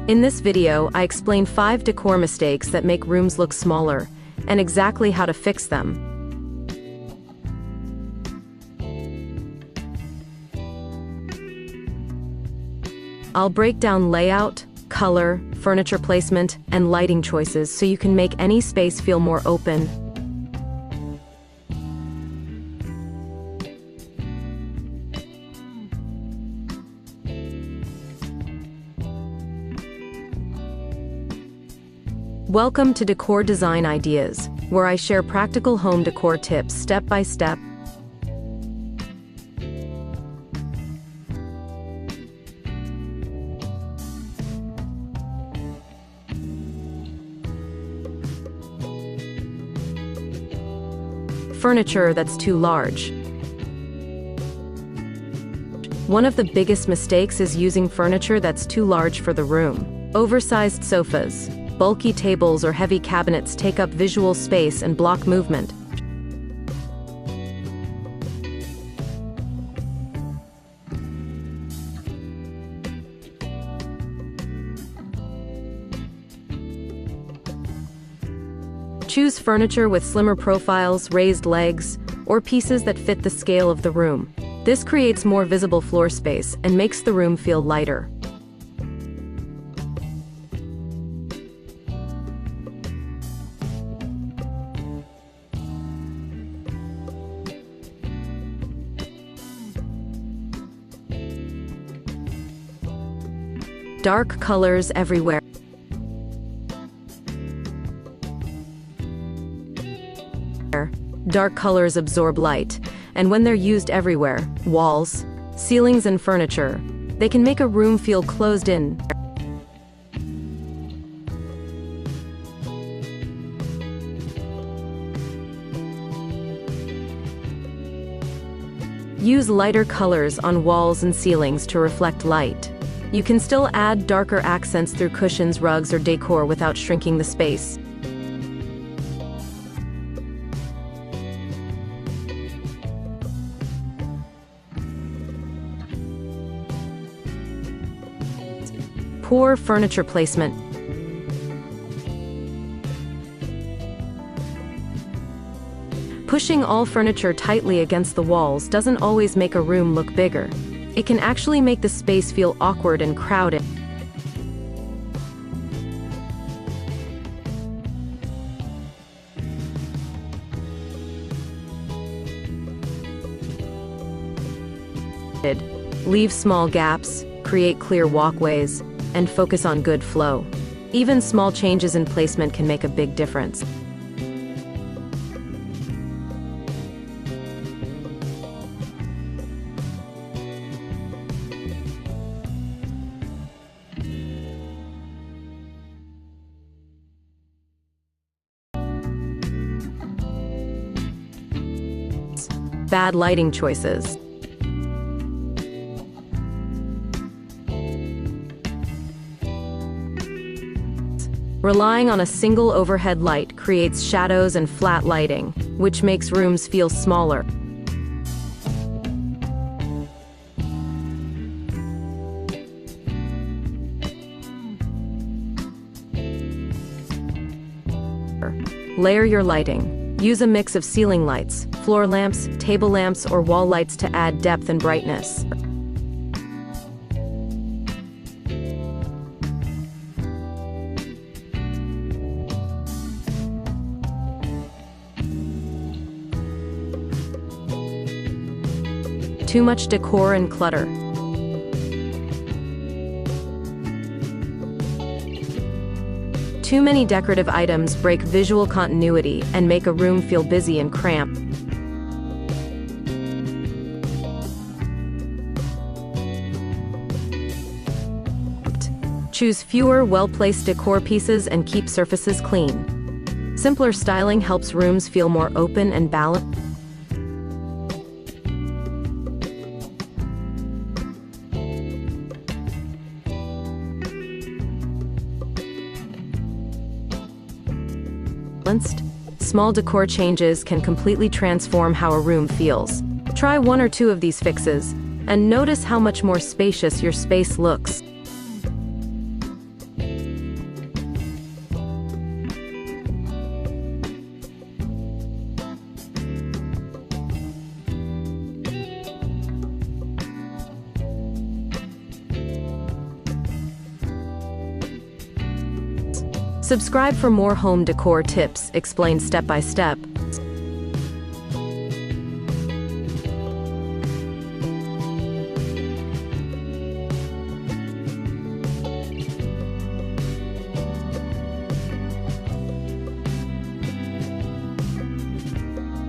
In this video, I explain 5 decor mistakes that make rooms look smaller, and exactly how to fix them. I'll break down layout, color, furniture placement, and lighting choices so you can make any space feel more open. Welcome to Decor Design Ideas, where I share practical home decor tips step by step. Furniture that's too large. One of the biggest mistakes is using furniture that's too large for the room. Oversized sofas, bulky tables, or heavy cabinets take up visual space and block movement. Choose furniture with slimmer profiles, raised legs, or pieces that fit the scale of the room. This creates more visible floor space and makes the room feel lighter. Dark colors everywhere. Dark colors absorb light, and when they're used everywhere, walls, ceilings, and furniture, they can make a room feel closed in. Use lighter colors on walls and ceilings to reflect light. You can still add darker accents through cushions, rugs, or decor without shrinking the space. Poor furniture placement. Pushing all furniture tightly against the walls doesn't always make a room look bigger. It can actually make the space feel awkward and crowded. Leave small gaps, create clear walkways, and focus on good flow. Even small changes in placement can make a big difference. Bad lighting choices. Relying on a single overhead light creates shadows and flat lighting, which makes rooms feel smaller. Layer your lighting. Use a mix of ceiling lights, floor lamps, table lamps, or wall lights to add depth and brightness. Too much decor and clutter. Too many decorative items break visual continuity and make a room feel busy and cramped. Choose fewer, well-placed decor pieces and keep surfaces clean. Simpler styling helps rooms feel more open and balanced. Small decor changes can completely transform how a room feels. Try 1 or 2 of these fixes, and notice how much more spacious your space looks. Subscribe for more home decor tips explained step by step.